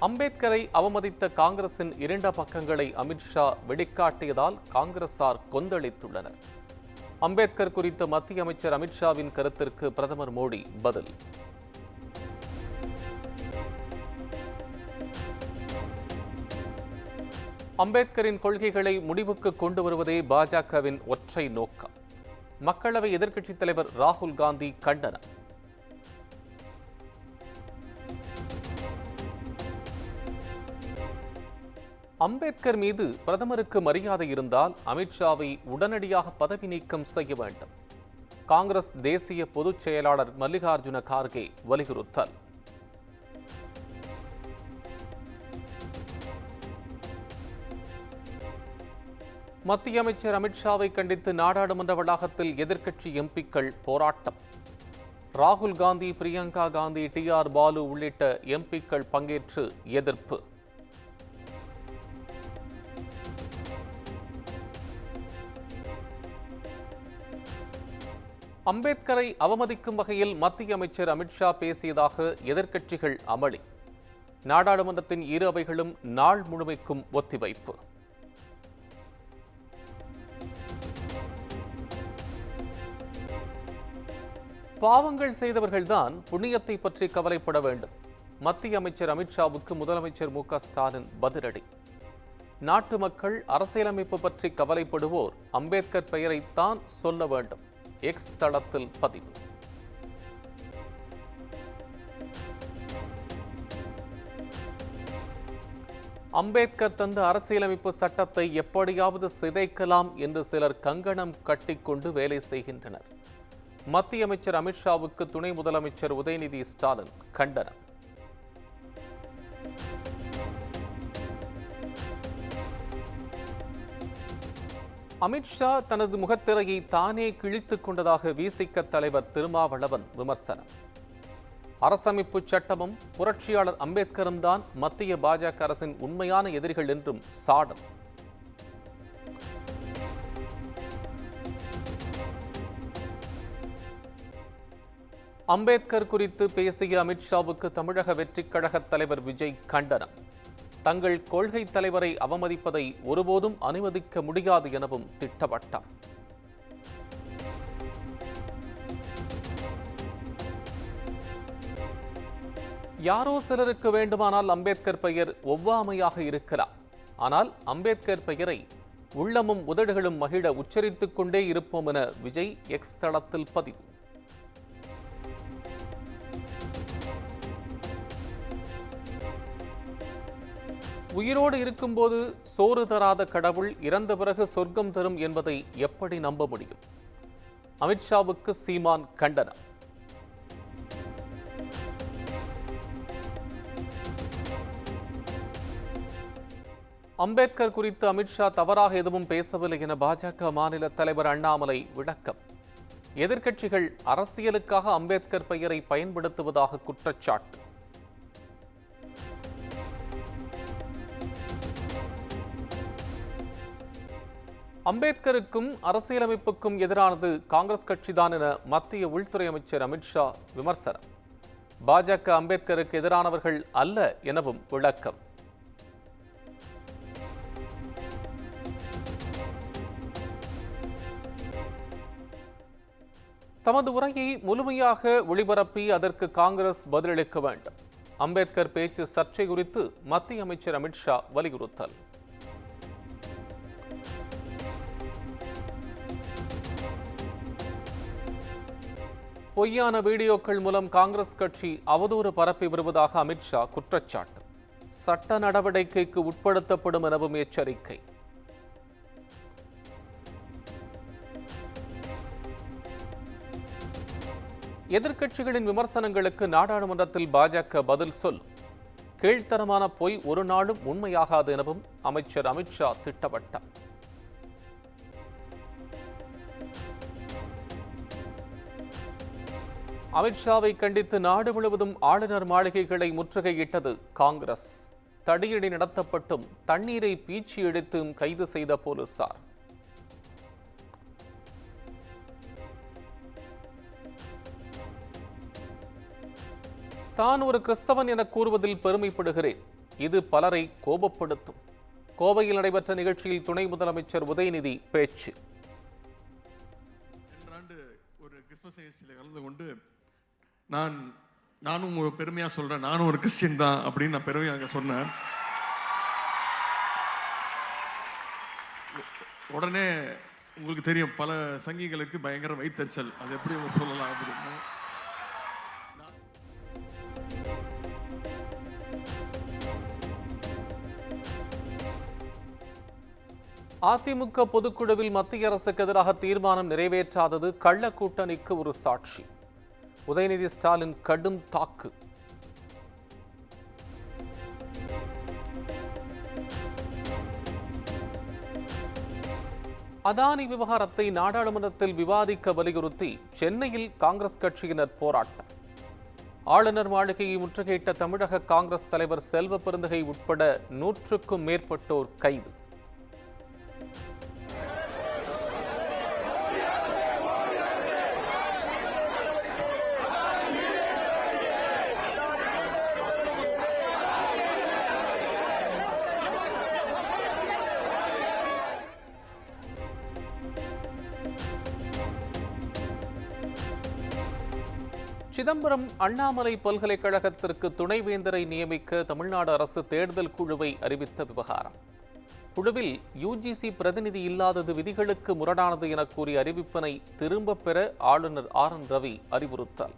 அம்பேத்கரை அவமதித்த காங்கிரசின் இரண்டு பக்கங்களை அமித்ஷா வெளிக்காட்டியதால் காங்கிரசார் கொந்தளித்துள்ளனர். அம்பேத்கர் குறித்த மத்திய அமைச்சர் அமித்ஷாவின் கருத்திற்கு பிரதமர் மோடி பதில். அம்பேத்கரின் கொள்கைகளை முடிவுக்கு கொண்டு வருவதே பாஜகவின் ஒற்றை நோக்கம். மக்களவை எதிர்க்கட்சித் தலைவர் ராகுல் காந்தி கண்டனம். அம்பேத்கர் மீது பிரதமருக்கு மரியாதை இருந்தால் அமித்ஷாவை உடனடியாக பதவி நீக்கம் செய்ய வேண்டும். காங்கிரஸ் தேசிய பொதுச் செயலாளர் மல்லிகார்ஜுன கார்கே வலியுறுத்தல். மத்திய அமைச்சர் அமித்ஷாவை கண்டித்து நாடாளுமன்ற வளாகத்தில் எதிர்க்கட்சி எம்பிக்கள் போராட்டம். ராகுல் காந்தி, பிரியங்கா காந்தி, TR பாலு உள்ளிட்ட எம்பிக்கள் பங்கேற்று எதிர்ப்பு. அம்பேத்கரை அவமதிக்கும் வகையில் மத்திய அமைச்சர் அமித்ஷா பேசியதாக எதிர்க்கட்சிகள் அமளி. நாடாளுமன்றத்தின் இரு அவைகளும் நாள் முழுமைக்கும் ஒத்திவைப்பு. பாவங்கள் செய்தவர்கள்தான் புண்ணியத்தை பற்றி கவலைப்பட வேண்டும். மத்திய அமைச்சர் அமித்ஷாவுக்கு முதலமைச்சர் MK ஸ்டாலின் பதிலடி. நாட்டு மக்கள் அரசியலமைப்பு பற்றி கவலைப்படுவோர் அம்பேத்கர் பெயரைத்தான் சொல்ல வேண்டும். X தளத்தில் பதிவு. அம்பேத்கர் தந்த அரசியலமைப்பு சட்டத்தை எப்படியாவது சிதைக்கலாம் என்று சிலர் கங்கணம் கட்டிக்கொண்டு வேலை செய்கின்றனர். மத்திய அமைச்சர் அமித்ஷாவுக்கு துணை முதலமைச்சர் உதயநிதி ஸ்டாலின் கண்டனம். அமித்ஷா தனது முகத்திரையை தானே கிழித்துக் கொண்டதாக விசிக தலைவர் திருமாவளவன் விமர்சனம். அரசமைப்பு சட்டமும் புரட்சியாளர் அம்பேத்கரும் தான் மத்திய பாஜக அரசின் உண்மையான எதிரிகள் என்றும் சாடல். அம்பேத்கர் குறித்து பேசிய அமித்ஷாவுக்கு தமிழக வெற்றிக் கழக தலைவர் விஜய் கண்டனம். தங்கள் கொள்கை தலைவரை அவமதிப்பதை ஒருபோதும் அனுமதிக்க முடியாது எனவும் திட்டவட்டம். யாரோ சிலருக்கு வேண்டுமானால் அம்பேத்கர் பெயர் ஒவ்வாமையாக இருக்கலாம். ஆனால் அம்பேத்கர் பெயரை உள்ளமும் உதடுகளும் மகிழ உச்சரித்துக் கொண்டே இருப்போம் என விஜய் X தளத்தில் பதிவு. உயிரோடு இருக்கும்போது சோறு தராத கடவுள் இறந்த பிறகு சொர்க்கம் தரும் என்பதை எப்படி நம்ப முடியும்? அமித்ஷாவுக்கு சீமான் கண்டனம். அம்பேத்கர் குறித்து அமித்ஷா தவறாக எதுவும் பேசவில்லை என பாஜக மாநில தலைவர் அண்ணாமலை விளக்கம். எதிர்க்கட்சிகள் அரசியலுக்காக அம்பேத்கர் பெயரை பயன்படுத்துவதாக குற்றச்சாட்டு. அம்பேத்கருக்கும் அரசியலமைப்புக்கும் எதிரானது காங்கிரஸ் கட்சிதான் என மத்திய உள்துறை அமைச்சர் அமித்ஷா விமர்சனம். பாஜக அம்பேத்கருக்கு எதிரானவர்கள் அல்ல எனவும் விளக்கம். தமது உரையை முழுமையாக ஒளிபரப்பி அதற்கு காங்கிரஸ் பதிலளிக்க வேண்டும். அம்பேத்கர் பேச்சு சர்ச்சை குறித்து மத்திய அமைச்சர் அமித்ஷா வலியுறுத்தல். பொய்யான வீடியோக்கள் மூலம் காங்கிரஸ் கட்சி அவதூறு பரப்பி வருவதாக அமித்ஷா குற்றச்சாட்டு. சட்ட நடவடிக்கைக்கு உட்படுத்தப்படும் எனவும் எச்சரிக்கை. எதிர்க்கட்சிகளின் விமர்சனங்களுக்கு நாடாளுமன்றத்தில் பாஜக பதில் சொல். கீழ்த்தரமான பொய் ஒரு நாளும் உண்மையாகாது எனவும் அமைச்சர் அமித்ஷா திட்டவட்டம். அமித்ஷாவை கண்டித்து நாடு முழுவதும் ஆளுநர் மாளிகைகளை முற்றுகையிட்டது காங்கிரஸ். தடியடி நடத்தப்பட்டும் தண்ணீரை பீச்சி எடுத்தும் கைது செய்த போலீசார். தான் ஒரு கிறிஸ்தவன் என கூறுவதில் பெருமைப்படுகிறேன். இது பலரை கோபப்படுத்தும். கோவையில் நடைபெற்ற நிகழ்ச்சியில் துணை முதலமைச்சர் உதயநிதி பேச்சு. ஒரு கிறிஸ்துமஸ் நிகழ்ச்சியில் கலந்து கொண்டு நானும் பெருமையாக சொல்கிறேன், நானும் ஒரு கிறிஸ்டியன் தான் அப்படின்னு நான் பெருமையாக சொன்னேன். உடனே உங்களுக்கு தெரியும், பல சங்கிகளுக்கு பயங்கர வைத்தறிச்சல். அது எப்படி சொல்லலாம் அப்படின்னு. அதிமுக பொதுக்குழுவில் மத்திய அரசுக்கு எதிராக தீர்மானம் நிறைவேற்றாதது கள்ள கூட்டணிக்கு ஒரு சாட்சி. உதயநிதி ஸ்டாலின் கடும் தாக்கு. அதானி விவகாரத்தை நாடாளுமன்றத்தில் விவாதிக்க வலியுறுத்தி சென்னையில் காங்கிரஸ் கட்சியினர் போராட்டம். ஆளுநர் மாளிகையை முற்றுகையிட்ட தமிழக காங்கிரஸ் தலைவர் செல்வ பெருந்தகை உட்பட 100க்கும் மேற்பட்டோர் கைது. சிதம்பரம் அண்ணாமலை பல்கலைக்கழகத்திற்கு துணைவேந்தரை நியமிக்க தமிழ்நாடு அரசு தேர்தல் குழுவை அறிவித்த விவகாரம். குழுவில் யுஜிசி பிரதிநிதி இல்லாதது விதிகளுக்கு முரணானது என கூறிய அறிவிப்பினை திரும்பப் பெற ஆளுநர் RN ரவி அறிவுறுத்தல்.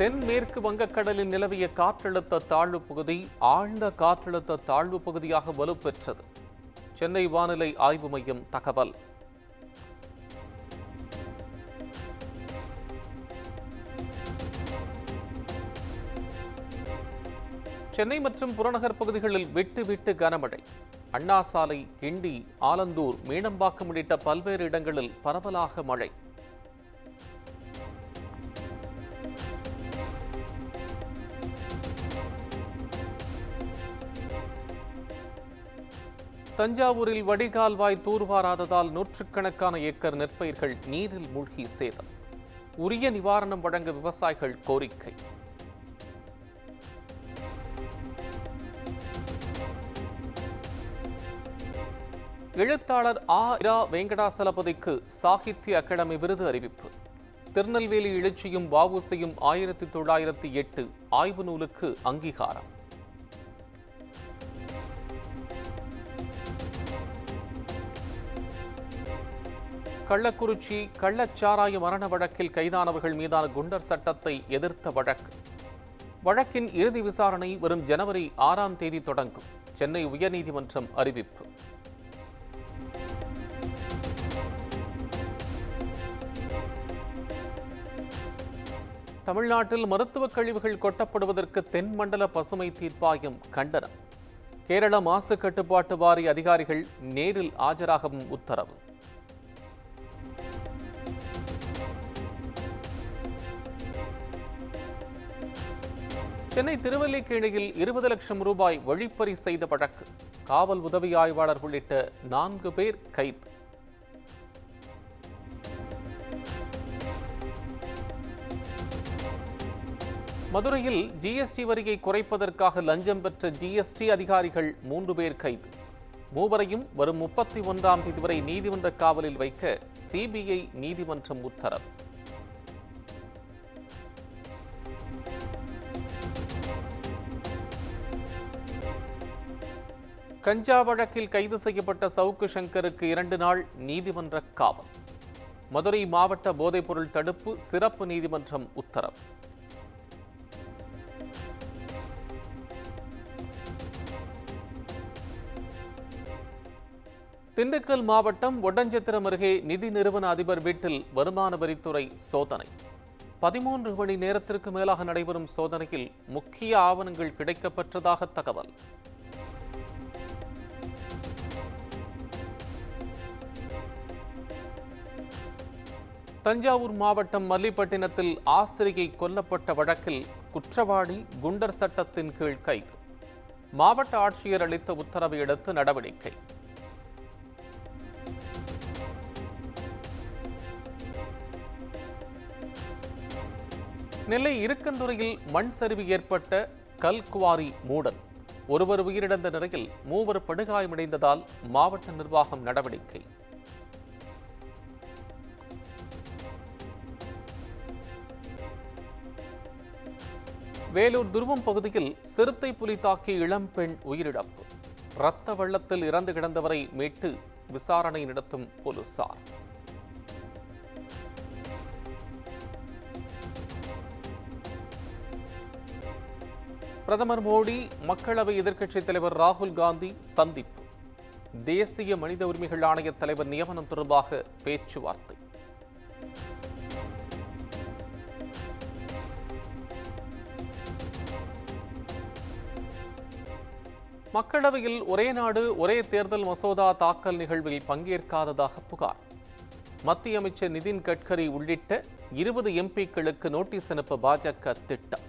தென்மேற்கு வங்கக்கடலில் நிலவிய காற்றழுத்த தாழ்வு பகுதி ஆழ்ந்த காற்றழுத்த தாழ்வு பகுதியாக வலுப்பெற்றது. சென்னை வானிலை ஆய்வு மையம் தகவல். சென்னை மற்றும் புறநகர் பகுதிகளில் விட்டு விட்டு கனமழை. அண்ணா சாலை, கிண்டி, ஆலந்தூர், மீனம்பாக்கம் உள்ளிட்ட பல்வேறு இடங்களில் பரவலாக மழை. தஞ்சாவூரில் வடிகால்வாய் தூர்வாராததால் நூற்றுக்கணக்கான ஏக்கர் நெற்பயிர்கள் நீரில் மூழ்கி சேதம். உரிய நிவாரணம் வழங்க விவசாயிகள் கோரிக்கை. எழுத்தாளர் இரா வெங்கடாசலபதிக்கு சாகித்ய அகாடமி விருது அறிவிப்பு. திருநெல்வேலி எழுச்சியும் வஉசியும் 1908 ஆய்வு நூலுக்கு அங்கீகாரம். கள்ளக்குறிச்சி கள்ளச்சாராய மரண வழக்கில் கைதானவர்கள் மீதான குண்டர் சட்டத்தை எதிர்த்த வழக்கு. வழக்கின் இறுதி விசாரணை வரும் ஜனவரி 6ஆம் தேதி தொடங்கும். சென்னை உயர்நீதிமன்றம் அறிவிப்பு. தமிழ்நாட்டில் மருத்துவக் கழிவுகள் கொட்டப்படுவதற்கு தென்மண்டல பசுமை தீர்ப்பாயம் கண்டனம். கேரள மாசு கட்டுப்பாட்டு வாரிய அதிகாரிகள் நேரில் ஆஜராகவும் உத்தரவு. சென்னை திருவல்லிக்கேணியில் 20 லட்சம் ரூபாய் வழிப்பறி செய்த வழக்கு. காவல் உதவி ஆய்வாளர் உள்ளிட்ட 4 பேர் கைது. மதுரையில் ஜிஎஸ்டி வரியை குறைப்பதற்காக லஞ்சம் பெற்ற ஜிஎஸ்டி அதிகாரிகள் 3 பேர் கைது. மூவரையும் வரும் 31ஆம் தேதி வரை நீதிமன்ற காவலில் வைக்க சிபிஐ நீதிமன்றம் உத்தரவு. கஞ்சா வழக்கில் கைது செய்யப்பட்ட சவுக்கு சங்கருக்கு 2 நாள் நீதிமன்ற காவல். மதுரை மாவட்ட போதைப்பொருள் தடுப்பு சிறப்பு நீதிமன்றம் உத்தரவு. திண்டுக்கல் மாவட்டம் ஒட்டன்சத்திரம் அருகே நிதி நிறுவன அதிபர் வீட்டில் வருமான வரித்துறை சோதனை. 13 மணி நேரத்திற்கு மேலாக நடைபெறும் சோதனையில் முக்கிய ஆவணங்கள் கிடைக்கப்பெற்றதாக தகவல். தஞ்சாவூர் மாவட்டம் மல்லிப்பட்டினத்தில் ஆசிரியை கொல்லப்பட்ட வழக்கில் குற்றவாளி குண்டர் சட்டத்தின் கீழ் கைது. மாவட்ட ஆட்சியர் அளித்த உத்தரவை அடுத்து நடவடிக்கை. நெல்லை இருக்கந்துறையில் மண் சரிவு ஏற்பட்ட கல்குவாரி மூடல். ஒருவர் உயிரிழந்த நிலையில் 3 படுகாயமடைந்ததால் மாவட்ட நிர்வாகம் நடவடிக்கை. வேலூர் துருவம் பகுதியில் சிறுத்தை புலி தாக்கிய இளம்பெண் உயிரிழப்பு. இரத்த வெள்ளத்தில் இறந்து கிடந்தவரை மீட்டு விசாரணை நடத்தும் போலீசார். பிரதமர் மோடி மக்களவை எதிர்க்கட்சித் தலைவர் ராகுல் காந்தி சந்திப்பு. தேசிய மனித உரிமைகள் ஆணைய தலைவர் நியமனம் தொடர்பாக பேச்சுவார்த்தை. மக்களவையில் ஒரே நாடு ஒரே தேர்தல் மசோதா தாக்கல் நிகழ்வில் பங்கேற்காததாக புகார். மத்திய அமைச்சர் நிதின் கட்கரி உள்ளிட்ட 20 எம்பிக்களுக்கு நோட்டீஸ் அனுப்ப பாஜக திட்டம்.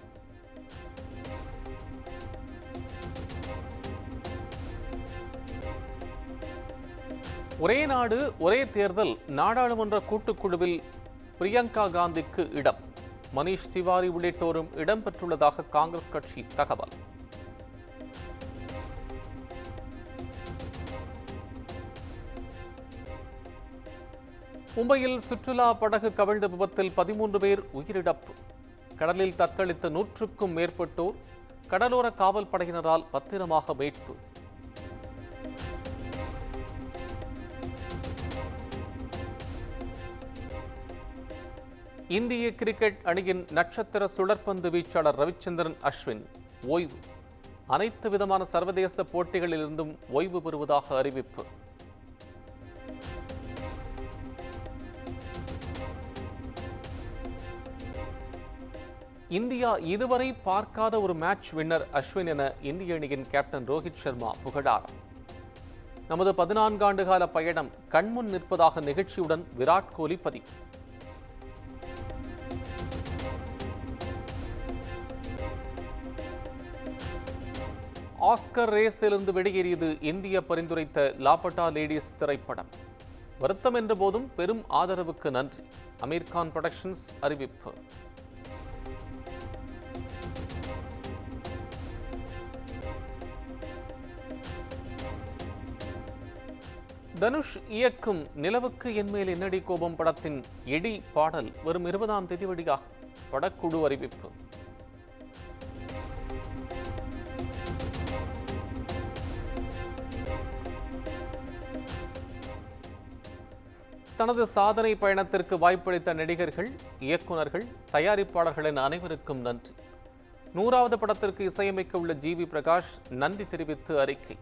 ஒரே நாடு ஒரே தேர்தல் நாடாளுமன்ற கூட்டுக்குழுவில் பிரியங்கா காந்திக்கு இடம். மணீஷ் திவாரி உள்ளிட்டோரும் இடம்பெற்றுள்ளதாக காங்கிரஸ் கட்சி தகவல். மும்பையில் சுற்றுலா படகு கவிழ்ந்த விபத்தில் 13 பேர் உயிரிழப்பு. கடலில் தத்தளித்த 100க்கும் மேற்பட்டோர் கடலோர காவல் படையினரால் பத்திரமாக மீட்பு. இந்திய கிரிக்கெட் அணியின் நட்சத்திர சுழற்பந்து வீச்சாளர் ரவிச்சந்திரன் அஸ்வின் ஓய்வு. அனைத்து விதமான சர்வதேச போட்டிகளிலிருந்தும் ஓய்வு பெறுவதாக அறிவிப்பு. இந்தியா இதுவரை பார்க்காத ஒரு மேட்ச் வின்னர் அஸ்வின் என இந்திய அணியின் கேப்டன் ரோஹித் சர்மா புகழாரம். நமது 14 ஆண்டுகால பயணம் கண்முன் நிற்பதாக நிகழ்ச்சியுடன் விராட் கோலி பதிவு. ஆஸ்கர் ரேஸிலிருந்து வெளியேறியது இந்திய பரிந்துரைத்த லாபட்டா லேடிஸ் திரைப்படம். வருத்தம் என்ற போதும் பெரும் ஆதரவுக்கு நன்றி. அமீர்கான் புரொடக்ஷன்ஸ் அறிவிப்பு. தனுஷ் இயக்கும் நிலவுக்கு என்மேல் என்னடி கோபம் படத்தின் எடி பாடல் வரும் 20ஆம் தேதி வெளியாகும். படக்குழு அறிவிப்பு. தனது சாதனை பயணத்திற்கு வாய்ப்பளித்த நடிகர்கள், இயக்குநர்கள், தயாரிப்பாளர்கள் என அனைவருக்கும் நன்றி. 100வது படத்திற்கு இசையமைக்க உள்ள ஜி.வி. பிரகாஷ் நன்றி தெரிவித்து அறிக்கை.